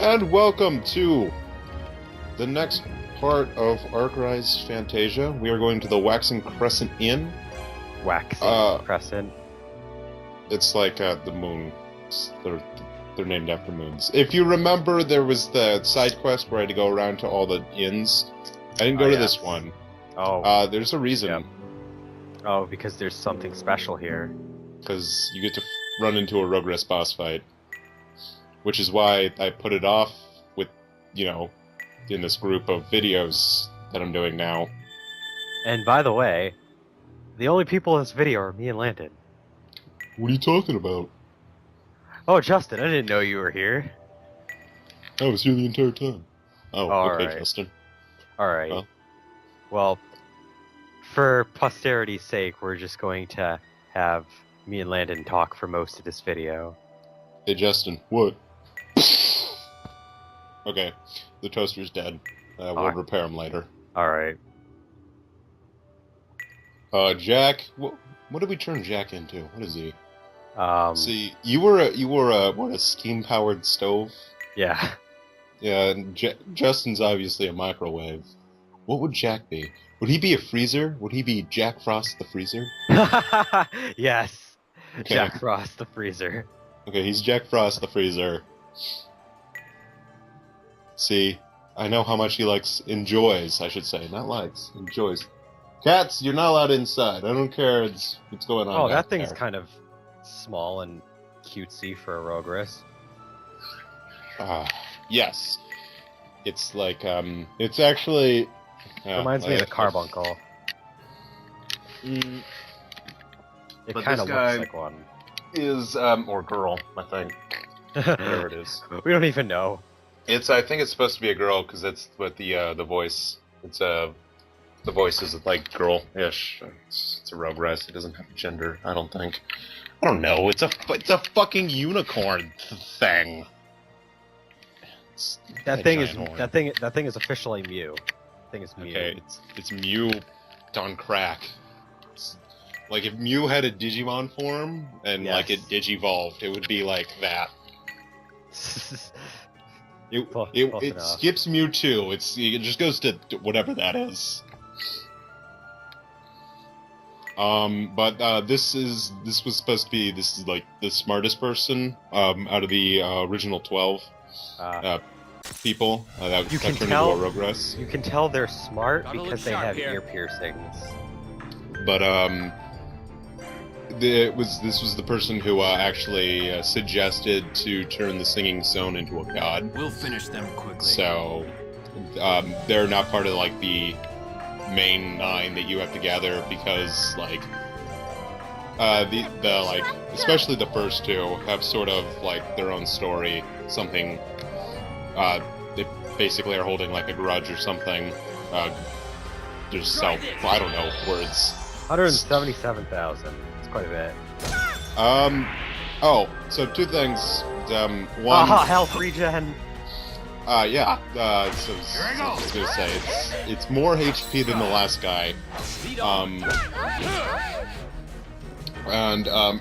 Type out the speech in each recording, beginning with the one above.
And welcome to the next part of Rogress Fantasia. We are going to the Waxing Crescent Inn. Waxing Crescent. It's like the moon. They're named after moons. If you remember, there was the side quest where I had to go around to all the inns. I didn't go to this one. Oh. There's a reason. Yep. Oh, because there's something special here. Because you get to run into a Rogress boss fight. Which is why I put it off with, in this group of videos that I'm doing now. And by the way, the only people in this video are me and Landon. What are you talking about? Oh, Justin, I didn't know you were here. I was here the entire time. Oh, okay, right. Justin. Alright. Well. Well, for posterity's sake, we're just going to have me and Landon talk for most of this video. Hey, Justin, what? Okay, the toaster's dead. We'll repair him later. Alright. Jack, what did we turn Jack into? What is he? See, you were a steam-powered stove? Yeah. Yeah, and Justin's obviously a microwave. What would Jack be? Would he be a freezer? Would he be Jack Frost the freezer? Yes. Okay. Jack Frost the freezer. Okay, he's Jack Frost the freezer. See, I know how much he enjoys, I should say. Not likes, enjoys. Cats, you're not allowed inside. I don't care what's going on. Oh, that thing's there. kind of small and cutesy for a Rogress. Yes. It's like, it's actually... Reminds me of the Carbuncle. It kind of looks like one. Is, or girl, I think. Whatever it is. We don't even know. I think it's supposed to be a girl, because that's what the voice, the voice is like girl-ish. It's a Rogress. It doesn't have a gender, I don't think. I don't know, it's a fucking unicorn thing. That thing is officially Mew. That thing is Mew. Okay, it's Mew on crack. Like, if Mew had a Digimon form, and, it digivolved, it would be like that. It skips Mewtwo, it just goes to whatever that is. But this was supposed to be, like, the smartest person, out of the, original 12, people, that turned into a Rogress. You can tell they're smart because they have ear piercings. But, this was the person who actually suggested to turn the Singing Zone into a god. We'll finish them quickly. So, they're not part of the main 9 that you have to gather because especially the first 2 have sort of their own story. Something they basically are holding a grudge or something. I don't know words. 177,000. Quite a bit. So 2 things. One. Health regen. Yeah. I was gonna say it's more HP than the last guy.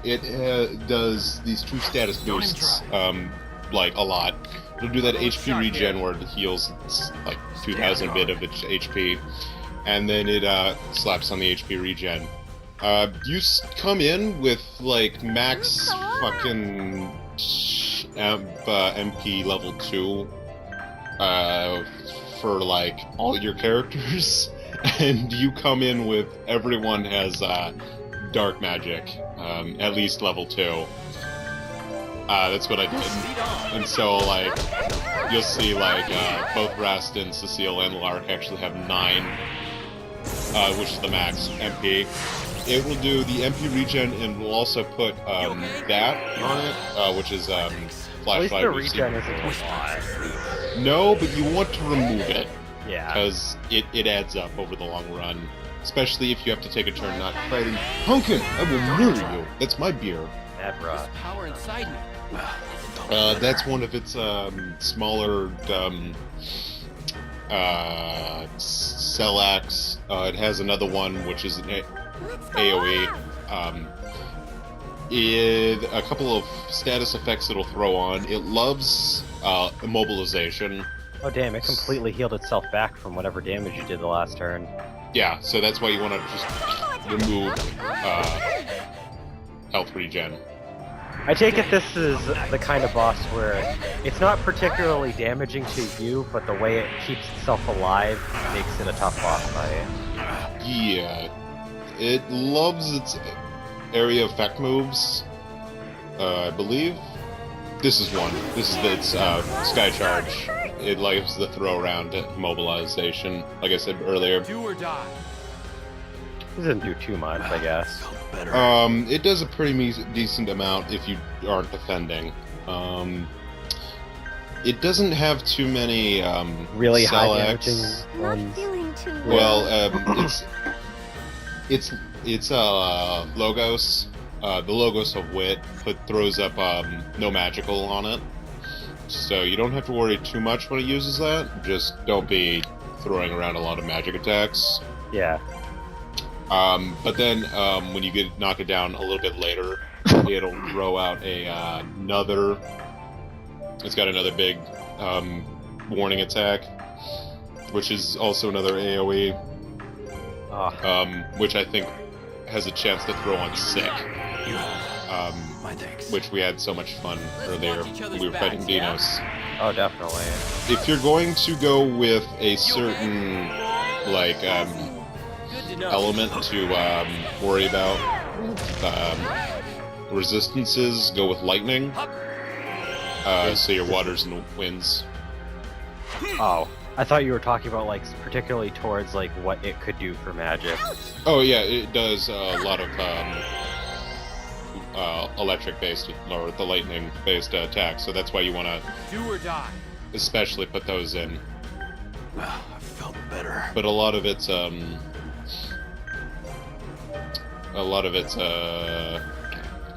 It does these 2 status boosts. A lot. It'll do that HP regen where it heals 2,000 bit of its HP, and then it slaps on the HP regen. You come in with, max fucking MP level 2, for, all your characters, and you come in with everyone has, dark magic, at least level 2. That's what I did. And so, you'll see, both Rastin, Cecile, and Lark actually have 9, which is the max MP. It will do the MP regen, and will also put that on it, which is flashlight. At least the regen isn't a lot. No, but you want to remove it. Yeah. Because it adds up over the long run. Especially if you have to take a turn not fighting. Pumpkin, I will murder you. That's my beer. Evra. Power inside me. That's one of its smaller Cellax. It has another one which is an AoE. A couple of status effects it'll throw on. It loves immobilization. Oh damn, it completely healed itself back from whatever damage you did the last turn. Yeah, so that's why you want to just remove health regen. I take it this is the kind of boss where it's not particularly damaging to you, but the way it keeps itself alive makes it a tough boss fight. Yeah, it loves its area effect moves, I believe. This is one. This is its Sky Charge. It likes the throw around immobilization, like I said earlier. Do or die. It doesn't do too much, I guess. It does a pretty decent amount if you aren't defending. It doesn't have too many Really high damaging ones. Well, it's Logos. The Logos of Wit throws up no magical on it, so you don't have to worry too much when it uses that. Just don't be throwing around a lot of magic attacks. Yeah. But then when you knock it down a little bit later, it'll throw out another. It's got another big warning attack, which is also another AOE, which I think has a chance to throw on Sick. Which we had so much fun earlier when we were fighting Dinos. Oh, definitely. If you're going to go with a certain element to worry about resistances, go with lightning. So your waters and winds. Oh, I thought you were talking about particularly towards what it could do for magic. Oh yeah, it does a lot of electric-based or the lightning-based attacks. So that's why you want to do or die. Especially put those in. I felt better. But a lot of it's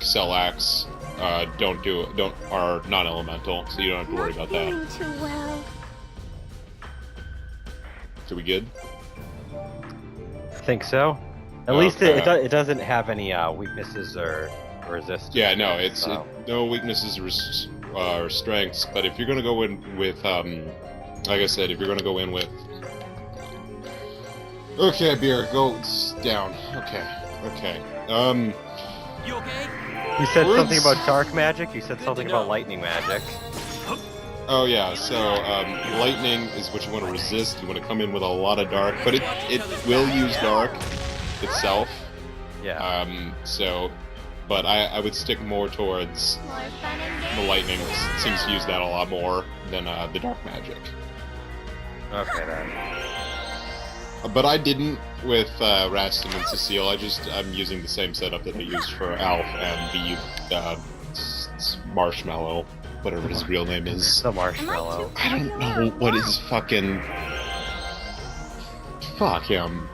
Cellax are non-elemental, so you don't have to worry about that. Too well. So we good? I think so. At least it doesn't have any weaknesses or resistance. Yeah, no, so. No weaknesses or strengths. But if you're gonna go in with like I said, if you're gonna go in with okay, beer, go down. Okay. You okay? You said something about dark magic. You said something about lightning magic. Oh yeah, so lightning is what you want to resist. You want to come in with a lot of dark, but it will use dark itself. Yeah. But I would stick more towards the lightning. It seems to use that a lot more than the dark magic. Okay then. But I didn't with Rastin and Cecile. I'm using the same setup that I used for Alf and the Marshmallow, whatever his real name is. The Marshmallow. I don't know what his fucking. Fuck him.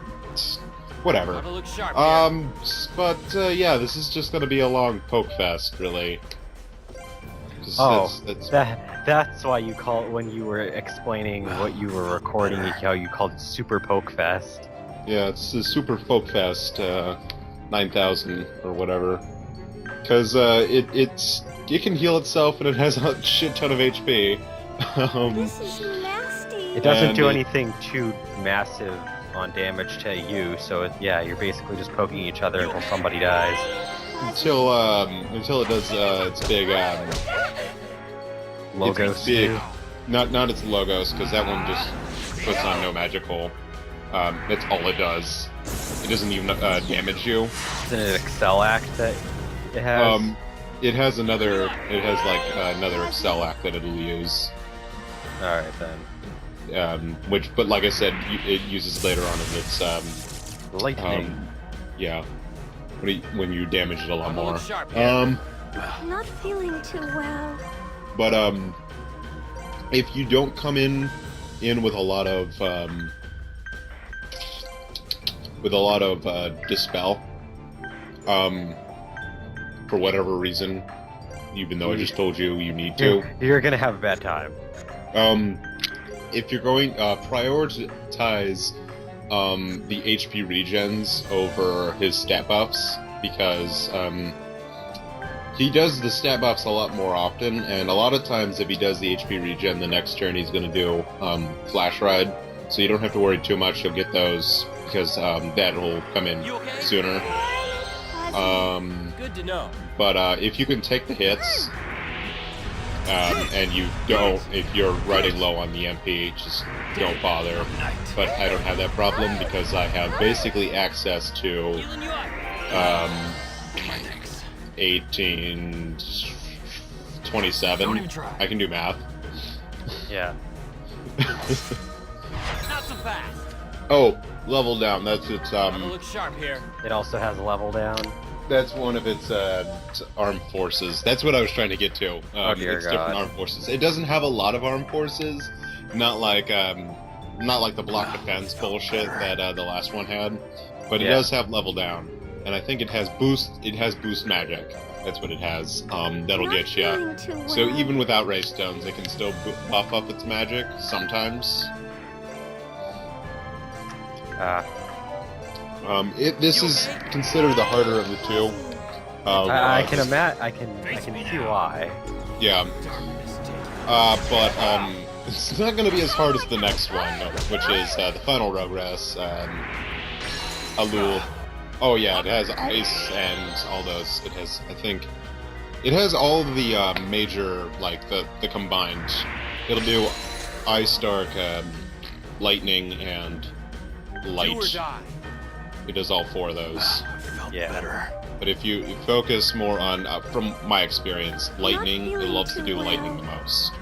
Whatever. Gotta look sharp, But yeah, this is just gonna be a long Pokefest, really. That's why you call it when you were explaining what you were recording, how you called it Super Pokefest. Yeah, it's the Super Pokefest 9000 or whatever. Because it can heal itself and it has a shit ton of HP. This is nasty. It doesn't do anything too massive on damage to you, so you're basically just poking each other until somebody dies. Until it does its big Logos. It's big. Not its Logos, because that one just puts on no magical. That's all it does. It doesn't even damage you. Isn't it an Excel act that it has? It has another. It has another Excel act that it'll use. All right then. But like I said, it uses later on in its lightning. Yeah. When you damage it a lot more. Sharp, Not feeling too well. But if you don't come in with a lot of Dispel, for whatever reason, even though I just told you need to, you're gonna have a bad time. If you're going prioritize the HP regens over his stat buffs, because he does the stat buffs a lot more often, and a lot of times if he does the HP regen, the next turn he's going to do Flash Ride, so you don't have to worry too much, you'll get those, because that will come in sooner. Good to know. But if you can take the hits, and you don't, if you're riding low on the MP, just don't bother. But I don't have that problem because I have basically access to 18, 27. I can do math. Yeah. Not so fast. Oh, level down. That's its Look sharp here. It also has a level down. That's one of its armed forces. That's what I was trying to get to. Oh dear it's God. different armed forces. It doesn't have a lot of armed forces, not like the block defense bullshit that the last one had, but it does have level down, and I think it has boost. It has boost magic. That's what it has. That'll Not get you. feeling too well. So even without ray stones, it can still buff up its magic sometimes. This is considered the harder of the two. I can see why. Yeah. But it's not going to be as hard as the next one, which is the final Rogress, Alul. Oh yeah, it has ice and all those. It has, I think, it has all of the major, like the combined. It'll do ice, dark, lightning, and light. It does all four of those. Yeah. But if you focus more on, from my experience, lightning, it loves to do lightning the most.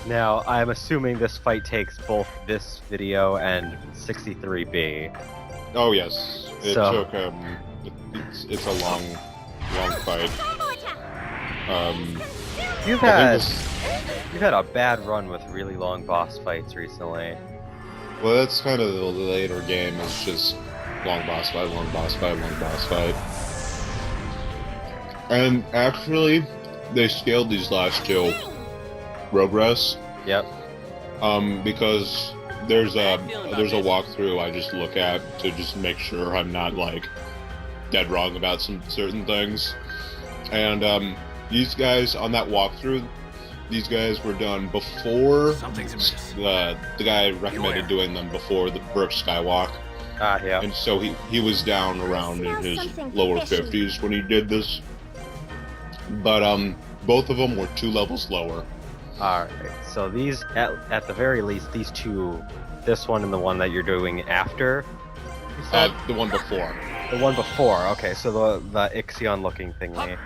Now, I'm assuming this fight takes both this video and 63B. Oh yes, it So- took it's a long fight. You've I had think you've had a bad run with really long boss fights recently. well, that's kind of the later game. It's just long boss fight, long boss fight, long boss fight. And actually, they scaled these last two Rogress. Yep. Because there's a walkthrough I just look at to just make sure I'm not like dead wrong about some certain things. And these guys on that walkthrough, these guys were done before the guy recommended doing them before the first Skywalk. Yeah. And so he was down around in his lower 50s when he did this. But both of them were 2 levels lower. Alright, so these, at the very least, these two, this one and the one that you're doing after, you said? The one before. The one before, okay, so the Ixion looking thingy.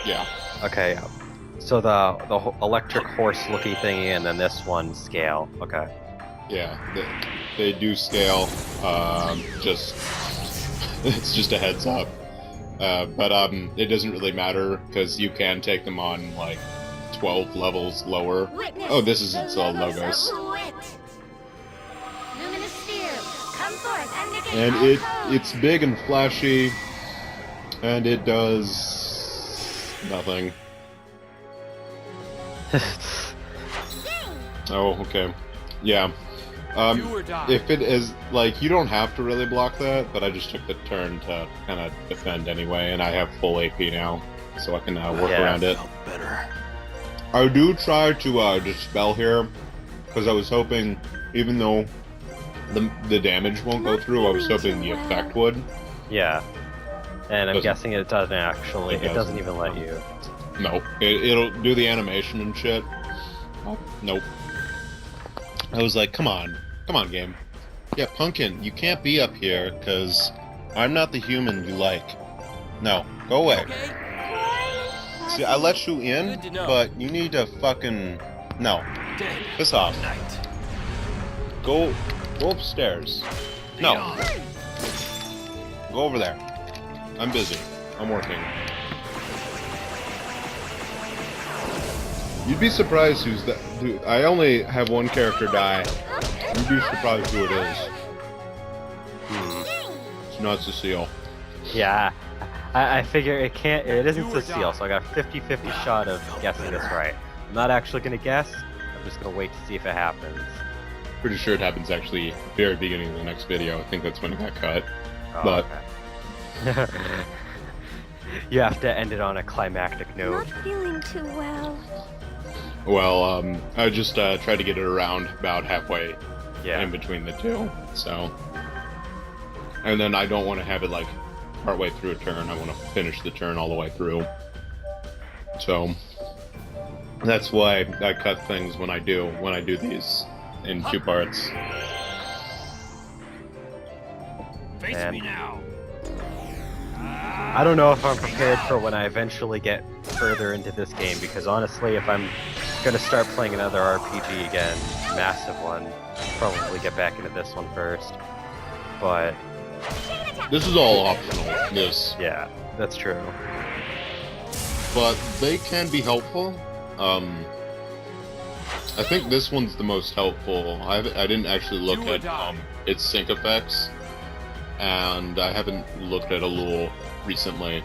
Yeah. Okay, yeah. So the electric horse looking thingy and then this one scale, okay. Yeah, they do scale. Just it's just a heads up. But it doesn't really matter because you can take them on like 12 levels lower. Witness Oh, this is the its levels logos. of Grit. Luminous sphere, come forth and negate And all codes. it's big and flashy, and it does nothing. Oh, okay. Yeah. Do or die. If it is, like, you don't have to really block that, but I just took the turn to kind of defend anyway, and I have full AP now, so I can work around it. I do try to Dispel here, because I was hoping, even though the damage won't go through, I was hoping the effect would. Yeah. And I'm Doesn't- guessing it doesn't actually, it doesn't even let you. No, it'll do the animation and shit. Oh, nope. I was like, come on, game. Yeah, Pumpkin, you can't be up here, because I'm not the human you like. No, go away. See, I let you in, Good to know. but you need to fucking... No. Piss off. Go upstairs. No. Go over there. I'm busy. I'm working. You'd be surprised who's that. I only have one character die. You'd be surprised who it is. It's not Cecile. Yeah. I figure it can't, it isn't Cecile, so I got a 50-50 shot of guessing this right. I'm not actually gonna guess, I'm just gonna wait to see if it happens. Pretty sure it happens actually very beginning of the next video. I think that's when it got cut. Oh, But- okay. You have to end it on a climactic note. Not feeling too well. Well, I just tried to get it around about halfway Yeah. in between the two, so... And then I don't want to have it, like, partway through a turn. I want to finish the turn all the way through. So... That's why I cut things when I do these in 2 parts. Face Man. me now. I don't know if I'm prepared for when I eventually get further into this game, because honestly, if I'm gonna start playing another RPG again, massive one, probably get back into this one first. But This is all optional, this. yeah, that's true. But they can be helpful. I think this one's the most helpful. I didn't actually look Do or at die. its sync effects, and I haven't looked at a Lul recently.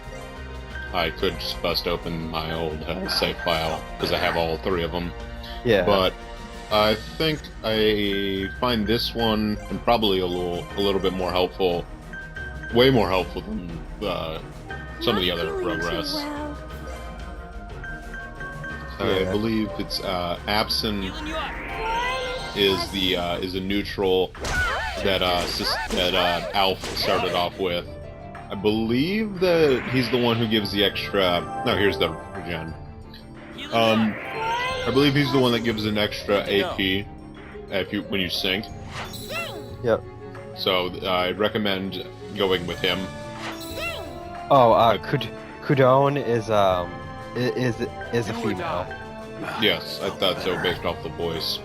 I could just bust open my old save file, because I have all 3 of them. Yeah. But I think I find this one, and probably a little bit more helpful, way more helpful than some of the other Rogress. I Yeah. believe it's Absent Healing you up. is a neutral that Alf started off with. I believe that he's the one who gives the extra. No, here's the regen. Healing you up. I believe he's the one that gives an extra AP when you sync. Yep. So I recommend going with him. Oh, Kudoan is a Do or female. die. Yes, I thought so based off the voice.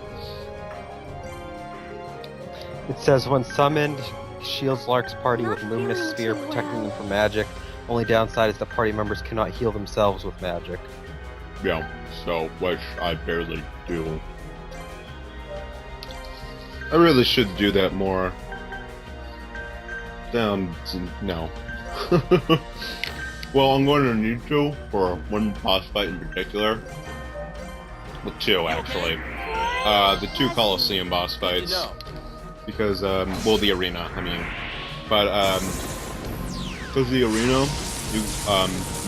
It says when summoned, shields Lark's party with luminous sphere protecting them from magic. Only downside is the party members cannot heal themselves with magic. Yeah, so which I barely do. I really should do that more. No. Well, I'm going to need to for one boss fight in particular. Well, 2 actually. The 2 Coliseum boss Good to fights. know. Because, well, the arena, I mean. But, because the arena,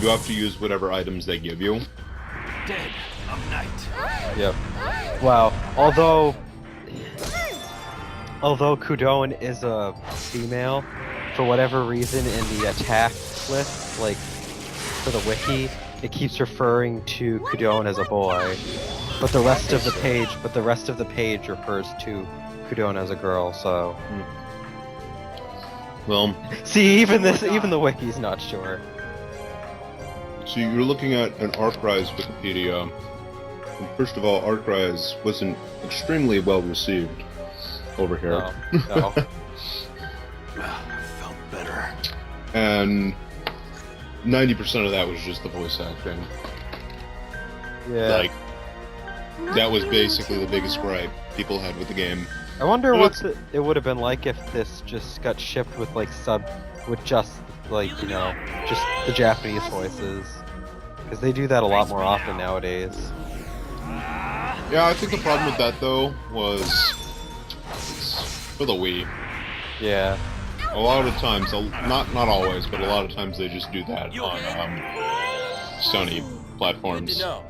you have to use whatever items they give you. Dead of night. Yep. Wow. Although Kudoan is a female, for whatever reason in the attack list, like for the wiki, it keeps referring to Kudoan as a boy. But the rest of the page refers to Kudoan as a girl, so Well, see, even the wiki's not sure. so you're looking at an Arcrise Wikipedia. And first of all, Arcrise wasn't extremely well received over here. No. Felt better. And 90% of that was just the voice acting. Yeah. Like, that was basically the biggest gripe people had with the game. I wonder Well, what it would have been like if this just got shipped with just the Japanese voices, because they do that a lot more often nowadays. Yeah, I think the problem with that, though, was for the Wii. Yeah. A lot of times, not always, but a lot of times they just do that You on okay? Sony Good to platforms. know.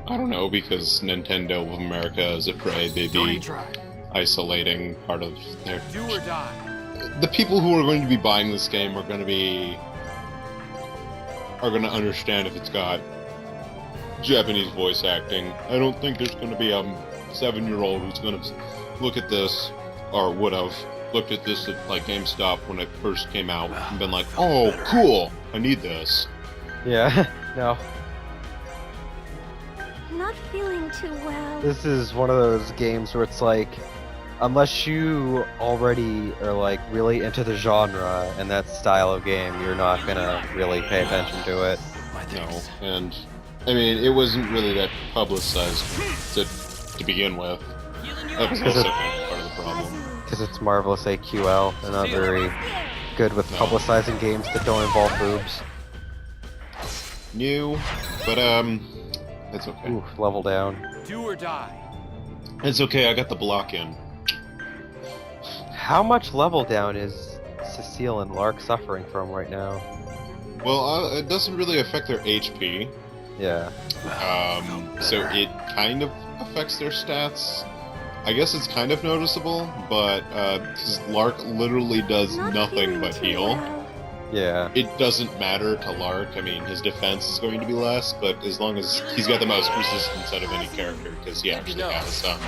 I don't know, because Nintendo of America is afraid they'd Don't be even try. isolating part of their... Do or die. The people who are going to be buying this game are going to understand if it's got Japanese voice acting. I don't think there's going to be a 7-year-old who's going to look at this, or would have looked at this at like GameStop when it first came out and been like, "Oh, cool! I need this." Yeah. No. Not feeling too well. This is one of those games where it's like, unless you already are like really into the genre and that style of game, you're not gonna really pay attention to it. No, and I mean, it wasn't really that publicized to begin with. Healing you That up. was also kind of part of the problem. Because it's marvelous AQL and not very good with No. publicizing games that don't involve boobs. New, but it's okay. Ooh, level down. Do or die. It's okay. I got the block in. How much level down is Cecile and Lark suffering from right now? Well, it doesn't really affect their HP. Yeah. So it kind of affects their stats. I guess it's kind of noticeable, but because Lark literally does nothing but heal. Yeah. It doesn't matter to Lark. I mean, his defense is going to be less, but as long as he's got the most resistance out of any character, because he actually has some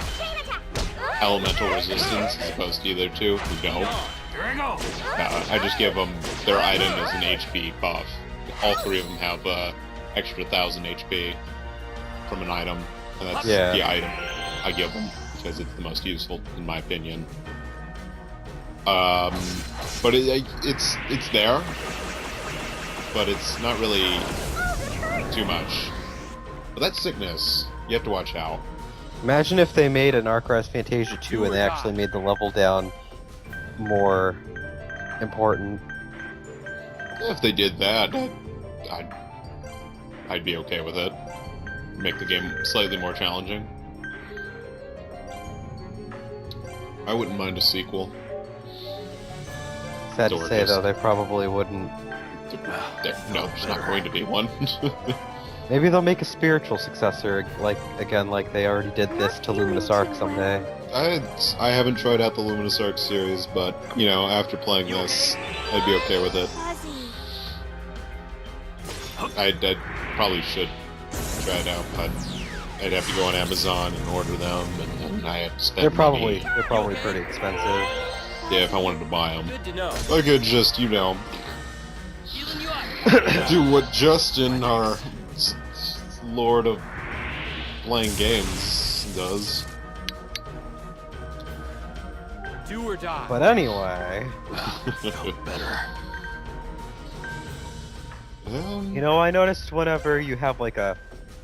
elemental resistance as opposed to the other two who don't. I just give them their item as an HP buff. All three of them have extra 1,000 HP from an item, and that's the item I give them because it's the most useful in my opinion. But it's there, but it's not really too much. But that's sickness. You have to watch out. Imagine if they made an Rogress Fantasia 2 and they actually made the level down more important. If they did that, I'd be okay with it. Make the game slightly more challenging. I wouldn't mind a sequel. Sad to say, though, they probably wouldn't. No, there's not going to be one. Maybe they'll make a spiritual successor, like they already did this to Luminous Arc someday. I haven't tried out the Luminous Arc series, but, you know, after playing this, I'd be okay with it. I probably should try it out, but I'd have to go on Amazon and order them, and then I have to spend They're probably money. pretty expensive. Yeah, if I wanted to buy them. Good to know. I could just, you know, Healing you up. do what Justin, our lord of playing games, does. Do or die. But anyway, Felt better. you know, I noticed whenever you have like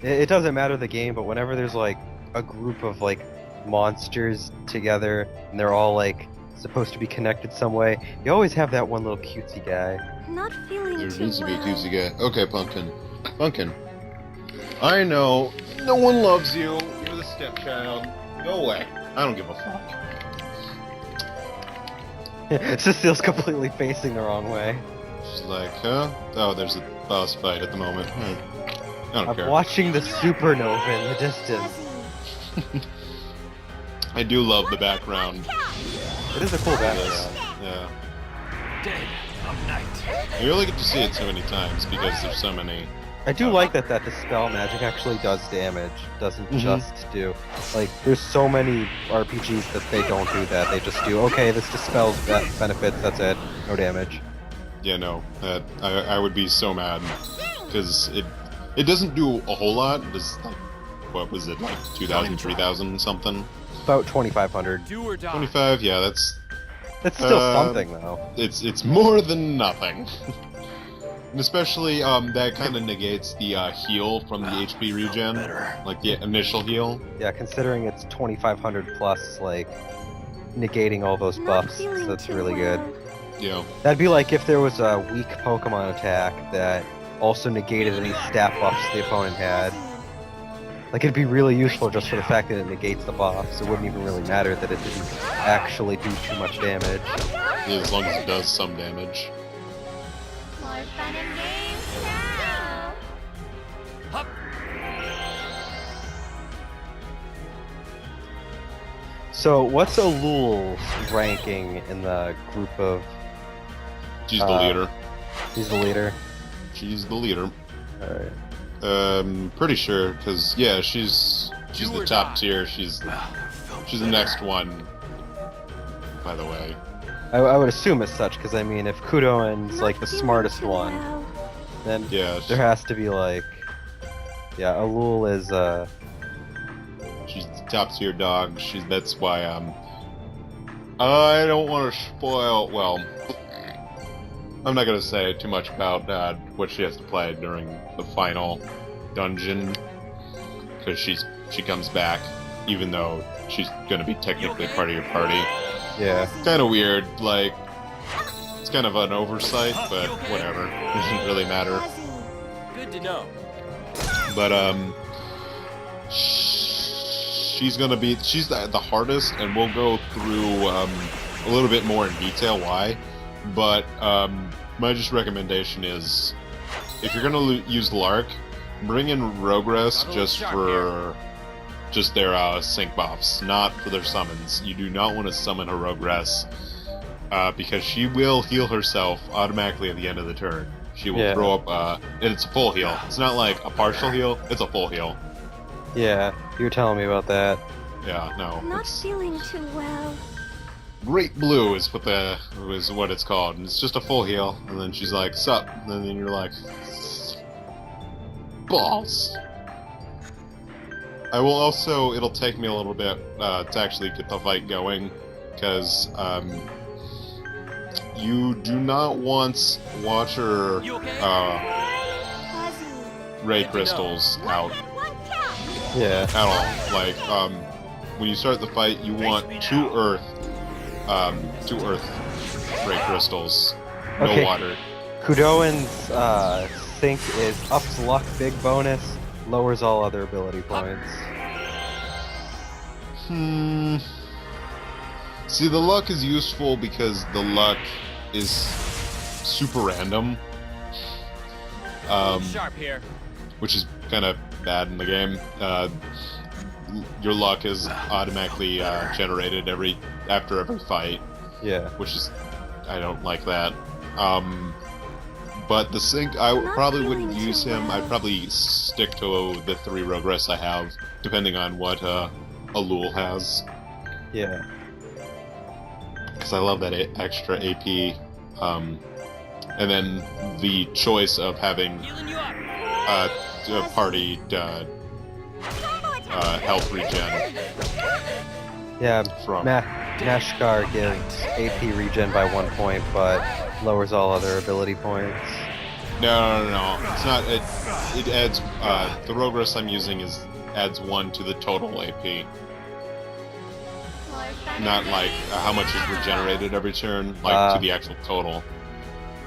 it doesn't matter the game, but whenever there's like a group of like monsters together and they're all like supposed to be connected some way, you always have that one little cutesy guy. Not feeling There too needs to be a well. cutesy guy. Okay, Pumpkin. Pumpkin. I know. No one loves you. You're the stepchild. Go away. I don't give a fuck. Cecile's completely facing the wrong way. She's like, huh? Oh, there's a boss fight at the moment. I don't I'm care. watching the supernova in the distance. I do love the background. It is a cool background. Yeah. Dead of night. You only get to see it so many times because there's so many. I do like that Dispel magic actually does damage, doesn't just do, like, there's so many RPGs that they don't do that, they just do, okay, this dispels benefits, that's it, no damage. Yeah, no. I would be so mad because it doesn't do a whole lot. It does, like, what was it, like 2,000, 3,000 something? About 2,500. Do or die. 25. Yeah, that's Still something, though. it's more than nothing. And especially, that kind of negates the heal from the HP regen, like the initial heal. Yeah, considering it's 2,500 plus, like, negating all those buffs, so that's really good. Yeah. That'd be like if there was a weak Pokemon attack that also negated any stat buffs the opponent had. Like, it'd be really useful just for the fact that it negates the buffs. It wouldn't even really matter that it didn't actually do too much damage. Yeah, as long as it does some damage. More fun and games now. Hup. So, what's Alul's ranking in the group of... She's the leader. He's the leader? She's the leader. Alright. Pretty sure, because, yeah, she's the top tier. She's the next one, by the way. I would assume as such, because I mean, if Kudoan's Not like the feeling smartest too one, well. then Yeah, there has to be like... Yeah, Alul is, she's the top tier dog. That's why, I don't want to spoil, well, I'm not going to say too much about what she has to play during the final dungeon, because she comes back, even though she's going to be technically part of your party. yeah. Kind of weird, like, it's kind of an oversight, but whatever. It doesn't really matter. Good to know. But, she's the hardest, and we'll go through, a little bit more in detail why, but my just recommendation is, if you're gonna use Lark, bring in Rogress just their sync buffs, not for their summons. You do not want to summon a Rogress, because she will heal herself automatically at the end of the turn. She will throw up, and it's a full heal. It's not like a partial heal, it's a full heal. Yeah, you were telling me about that. Yeah, no. Not feeling too well. Great Blue is what it's called, and it's just a full heal, and then she's like, sup, and then you're like, balls. I will also, it'll take me a little bit to actually get the fight going, because you do not want Watcher Ray Crystals out Yeah. at all. Like, when you start the fight, you want 2 Earth Ray Crystals, no water. Kudoan's sync is ups luck big bonus, lowers all other ability points. See, the luck is useful because the luck is super random. Sharp here. Which is kind of bad in the game. Your luck is automatically generated after every fight. Yeah. Which is, I don't like that. But the sync, I probably wouldn't use him. I'd probably stick to the 3 Rogress I have, depending on what Alul has. Yeah. Because I love that extra AP. And then the choice of having a party health regen. Yeah, From Mashgar gives AP regen by 1 point, but lowers all other ability points. No. It's not. It adds. The Rogress I'm using adds 1 to the total AP. Not like how much is regenerated every turn, like to the actual total.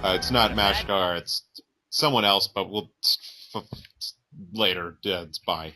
It's not Mashgar. It's someone else, but we'll later. Yeah, it's bye.